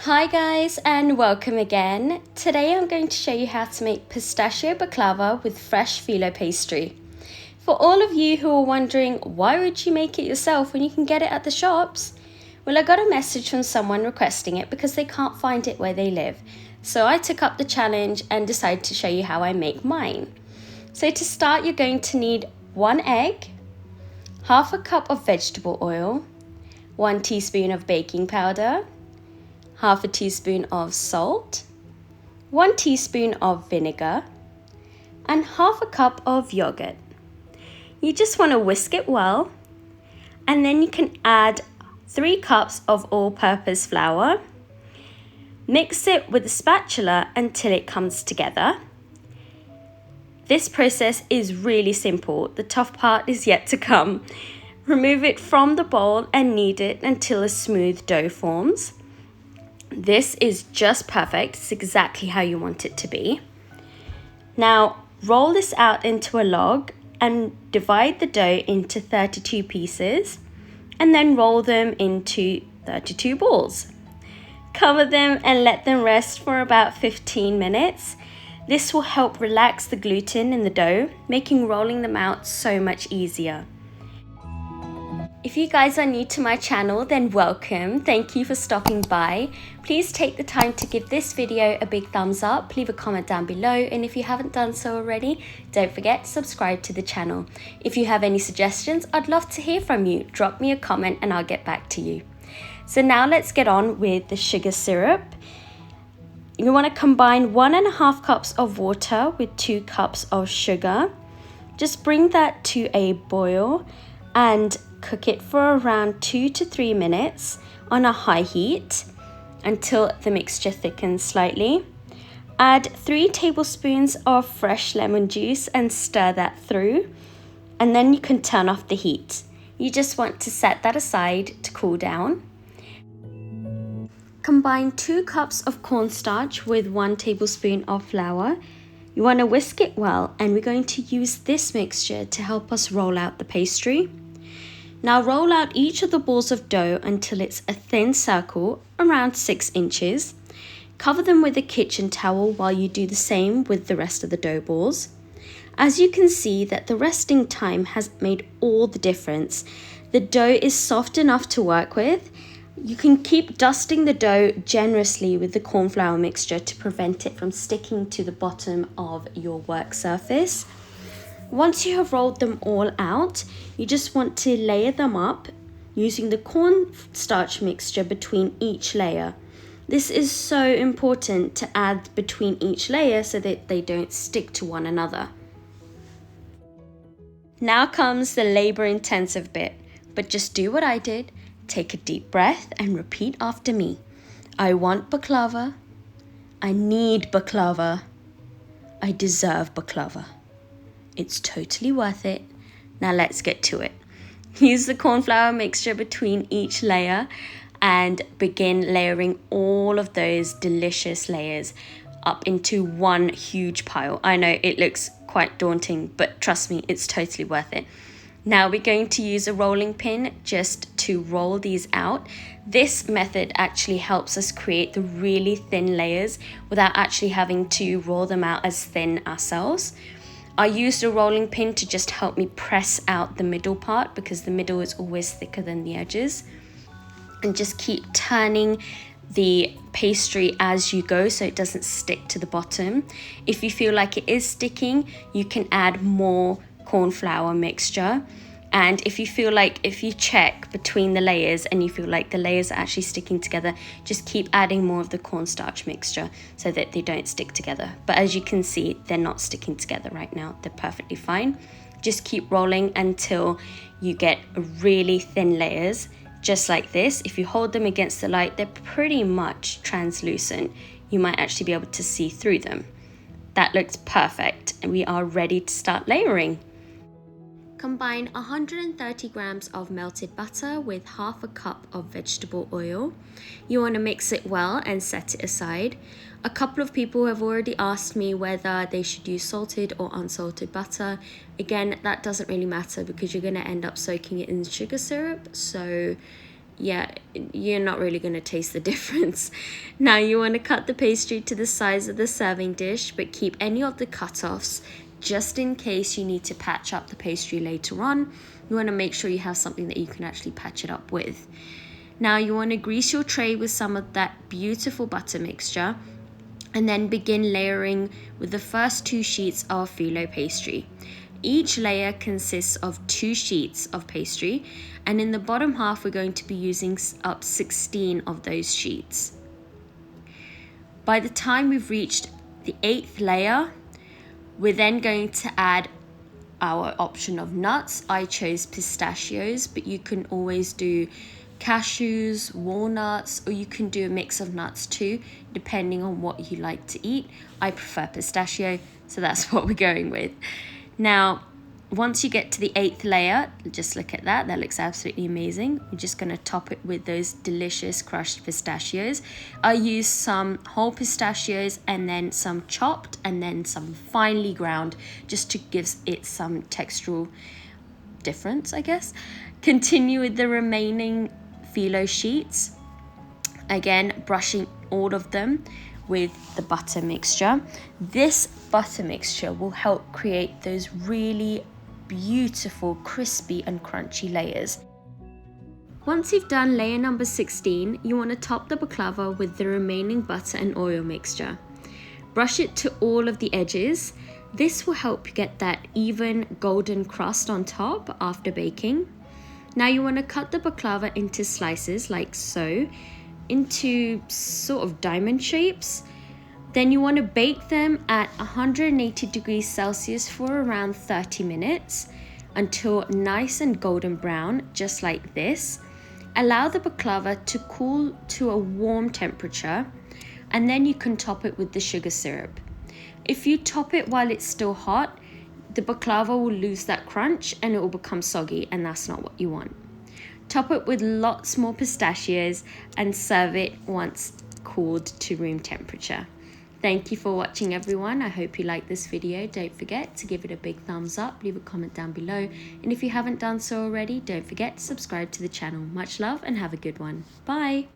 Hi guys and welcome again. Today I'm going to show you how to make pistachio baklava with fresh Filo pastry. For all of you who are wondering why would you make it yourself when you can get it at the shops? Well, I got a message from someone requesting it because they can't find it where they live. So I took up the challenge and decided to show you how I make mine. So to start, you're going to need 1 egg, half a cup of vegetable oil, 1 teaspoon of baking powder, half a teaspoon of salt, 1 teaspoon of vinegar, and half a cup of yogurt. You just want to whisk it well, and then you can add 3 cups of all-purpose flour. Mix it with a spatula until it comes together. This process is really simple. The tough part is yet to come. Remove it from the bowl and knead it until a smooth dough forms. This is just perfect. It's exactly how you want it to be. Now roll this out into a log and divide the dough into 32 pieces and then roll them into 32 balls. Cover them and let them rest for about 15 minutes. This will help relax the gluten in the dough, making rolling them out so much easier. If you guys are new to my channel, then welcome. Thank you for stopping by. Please take the time to give this video a big thumbs up, leave a comment down below, and if you haven't done so already, don't forget to subscribe to the channel. If you have any suggestions, I'd love to hear from you. Drop me a comment and I'll get back to you. So now let's get on with the sugar syrup. You want to combine 1.5 cups of water with 2 cups of sugar. Just bring that to a boil and cook it for around 2 to 3 minutes on a high heat until the mixture thickens slightly. Add 3 tablespoons of fresh lemon juice and stir that through, and then you can turn off the heat. You just want to set that aside to cool down. Combine 2 cups of cornstarch with 1 tablespoon of flour. You want to whisk it well, and we're going to use this mixture to help us roll out the pastry. Now roll out each of the balls of dough until it's a thin circle around 6 inches. Cover them with a kitchen towel while you do the same with the rest of the dough balls. As you can see that the resting time has made all the difference. The dough is soft enough to work with. You can keep dusting the dough generously with the corn flour mixture to prevent it from sticking to the bottom of your work surface. Once you have rolled them all out, you just want to layer them up using the cornstarch mixture between each layer. This is so important to add between each layer so that they don't stick to one another. Now comes the labor-intensive bit, but just do what I did. Take a deep breath and repeat after me. I want baklava. I need baklava. I deserve baklava. It's totally worth it. Now let's get to it. Use the corn flour mixture between each layer and begin layering all of those delicious layers up into one huge pile. I know it looks quite daunting, but trust me, it's totally worth it. Now we're going to use a rolling pin just to roll these out. This method actually helps us create the really thin layers without actually having to roll them out as thin ourselves. I used a rolling pin to just help me press out the middle part because the middle is always thicker than the edges. And just keep turning the pastry as you go so it doesn't stick to the bottom. If you feel like it is sticking, you can add more corn flour mixture. And if you check between the layers and you feel like the layers are actually sticking together, just keep adding more of the cornstarch mixture so that they don't stick together. But as you can see, they're not sticking together right now. They're perfectly fine. Just keep rolling until you get really thin layers, just like this. If you hold them against the light, they're pretty much translucent. You might actually be able to see through them. That looks perfect, and we are ready to start layering. Combine 130 grams of melted butter with half a cup of vegetable oil. You want to mix it well and set it aside. A couple of people have already asked me whether they should use salted or unsalted butter. Again, that doesn't really matter because you're going to end up soaking it in sugar syrup, so yeah, you're not really going to taste the difference. Now you want to cut the pastry to the size of the serving dish, but keep any of the cut-offs just in case you need to patch up the pastry later on. You want to make sure you have something that you can actually patch it up with. Now you want to grease your tray with some of that beautiful butter mixture, and then begin layering with the first 2 sheets of Phyllo pastry. Each layer consists of 2 sheets of pastry, and in the bottom half we're going to be using up 16 of those sheets. By the time we've reached the 8th layer, we're then going to add our option of nuts. I chose pistachios, but you can always do cashews, walnuts, or you can do a mix of nuts too, depending on what you like to eat. I prefer pistachio, so that's what we're going with. Now, once you get to the 8th layer, just look at that. That looks absolutely amazing. I'm just going to top it with those delicious crushed pistachios. I use some whole pistachios and then some chopped and then some finely ground, just to give it some textural difference, I guess. Continue with the remaining Phyllo sheets. Again, brushing all of them with the butter mixture. This butter mixture will help create those really beautiful, crispy and crunchy layers. Once you've done layer number 16, you want to top the baklava with the remaining butter and oil mixture. Brush it to all of the edges. This will help get that even golden crust on top after baking. Now you want to cut the baklava into slices like so, into sort of diamond shapes. Then you want to bake them at 180 degrees Celsius for around 30 minutes until nice and golden brown, just like this. Allow the baklava to cool to a warm temperature, and then you can top it with the sugar syrup. If you top it while it's still hot, the baklava will lose that crunch and it will become soggy, and that's not what you want. Top it with lots more pistachios and serve it once cooled to room temperature. Thank you for watching, everyone. I hope you liked this video. Don't forget to give it a big thumbs up, leave a comment down below, and if you haven't done so already, don't forget to subscribe to the channel. Much love and have a good one. Bye.